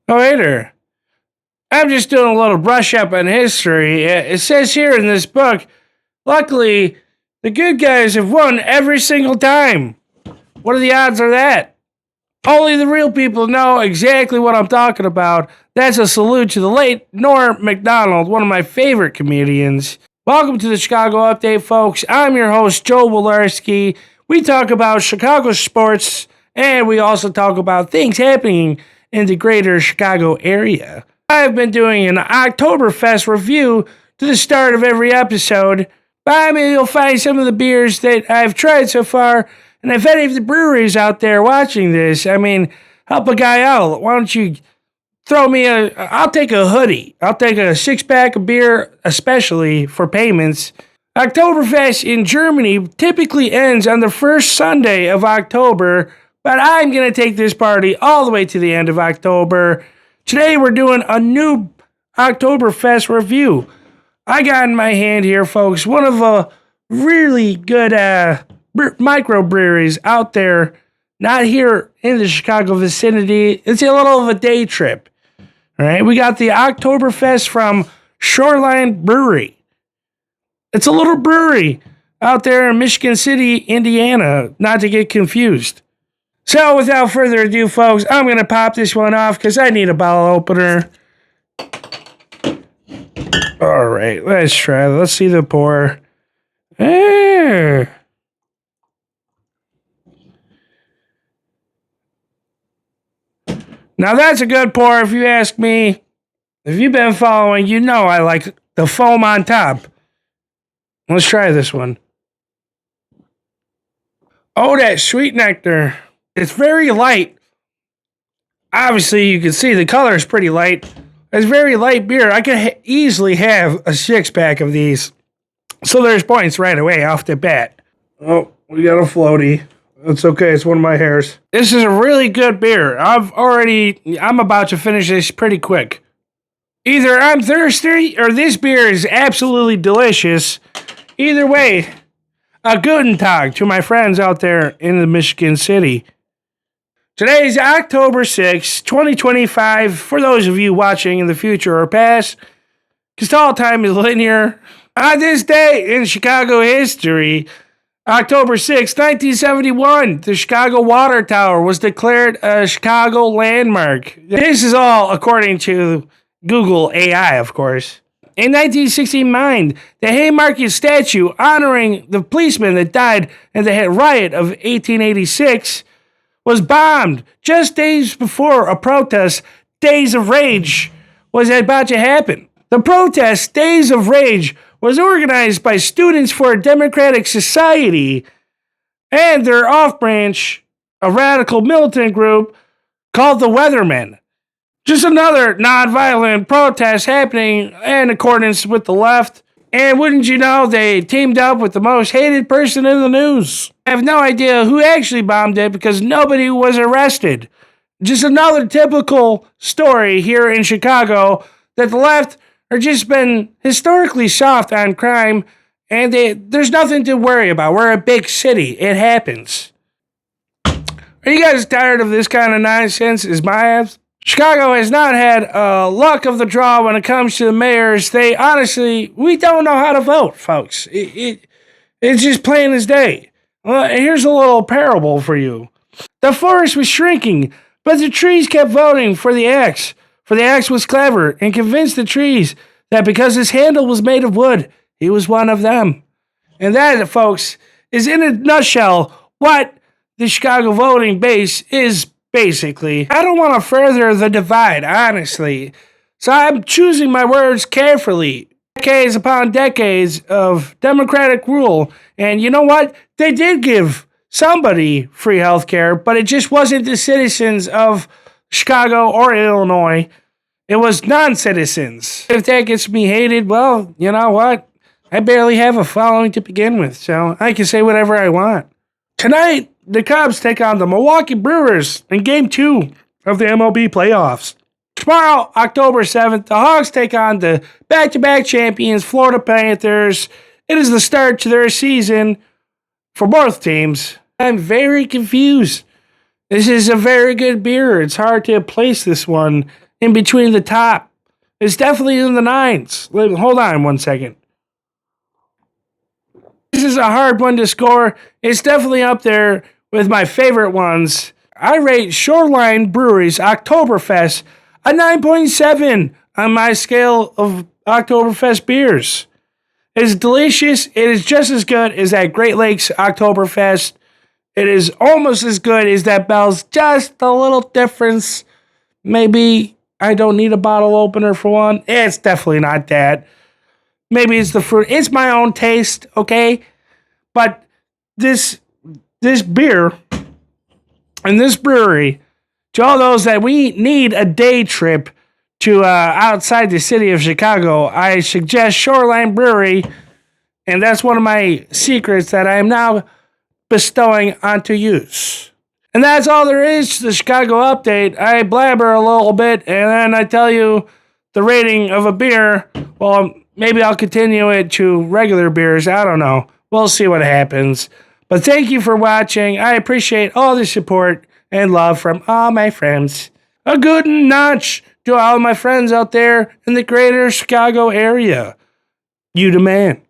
Oh, hey there. I'm just doing a little brush up on history. It says here in this book, luckily, the good guys have won every single time. What are the odds of that? Only the real people know exactly what I'm talking about. That's a salute to the late Norm MacDonald, one of my favorite comedians. Welcome to the Chicago Update, folks. I'm your host, Joe Wolarski. We talk about Chicago sports, and we also talk about things happening in the greater Chicago area. I've been doing an Oktoberfest review to the start of every episode. By me, you'll find some of the beers that I've tried so far. And if any of the breweries out there watching this, help a guy out. Why don't you throw me I'll take a hoodie. I'll take a 6-pack of beer, especially for payments. Oktoberfest in Germany typically ends on the first Sunday of October, but I'm going to take this party all the way to the end of October. Today we're doing a new Oktoberfest review. I got in my hand here, folks, one of the really good microbreweries out there, not here in the Chicago vicinity. It's a little of a day trip. All right, we got the Oktoberfest from Shoreline Brewery. It's a little brewery out there in Michigan City, Indiana, not to get confused. So without further ado, folks, I'm going to pop this one off because I need a bottle opener. All right, let's try. Let's see the pour. Now that's a good pour if you ask me. If you've been following, you know I like the foam on top. Let's try this one. Oh, that sweet nectar. It's very light. Obviously, you can see the color is pretty light. It's very light beer. I could easily have a 6-pack of these. So there's points right away off the bat. Oh, we got a floaty. That's okay. It's one of my hairs. This is a really good beer. I'm about to finish this pretty quick. Either I'm thirsty or this beer is absolutely delicious. Either way, a guten tag to my friends out there in the Michigan City. Today is October 6th, 2025, for those of you watching in the future or past, because all time is linear. On this day in Chicago history, October 6, 1971, the Chicago Water Tower was declared a Chicago landmark. This is all according to Google AI, of course. In 1969, the Haymarket statue honoring the policeman that died in the riot of 1886 was bombed just days before a protest, Days of Rage, was about to happen. The protest, Days of Rage, was organized by Students for a Democratic Society and their off-branch, a radical militant group called the Weathermen. Just another nonviolent protest happening in accordance with the left. And wouldn't you know, they teamed up with the most hated person in the news. I have no idea who actually bombed it because nobody was arrested. Just another typical story here in Chicago that the left are just been historically soft on crime and there's nothing to worry about. We're a big city. It happens. Are you guys tired of this kind of nonsense? Is my ass? Chicago has not had luck of the draw when it comes to the mayors. We don't know how to vote, folks. It's just plain as day. Here's a little parable for you. The forest was shrinking, but the trees kept voting for the axe. For the axe was clever and convinced the trees that because his handle was made of wood, he was one of them. And that, folks, is in a nutshell what the Chicago voting base is. Basically, I don't want to further the divide, honestly. So I'm choosing my words carefully. Decades upon decades of Democratic rule. And you know what? They did give somebody free health care, but it just wasn't the citizens of Chicago or Illinois. It was non-citizens. If that gets me hated, well, you know what? I barely have a following to begin with, so I can say whatever I want. Tonight, the Cubs take on the Milwaukee Brewers in Game 2 of the MLB playoffs. Tomorrow, October 7th, the Hawks take on the back-to-back champions, Florida Panthers. It is the start to their season for both teams. I'm very confused. This is a very good beer. It's hard to place this one in between the top. It's definitely in the 9s. Hold on one second. This is a hard one to score. It's definitely up there with my favorite ones. I rate Shoreline Brewery's Oktoberfest a 9.7 on my scale of Oktoberfest beers. It's delicious. It is just as good as that Great Lakes Oktoberfest. It is almost as good as that Bell's. Just a little difference. Maybe I don't need a bottle opener for one. It's definitely not that. Maybe it's the fruit. It's my own taste, okay? But this beer and this brewery, to all those that we need a day trip to outside the city of Chicago, I suggest Shoreline Brewery, and that's one of my secrets that I am now bestowing onto use. And that's all there is to the Chicago update. I blabber a little bit, and then I tell you the rating of a beer. Well, maybe I'll continue it to regular beers. I don't know. We'll see what happens. But thank you for watching. I appreciate all the support and love from all my friends. A good notch to all my friends out there in the greater Chicago area. You the man.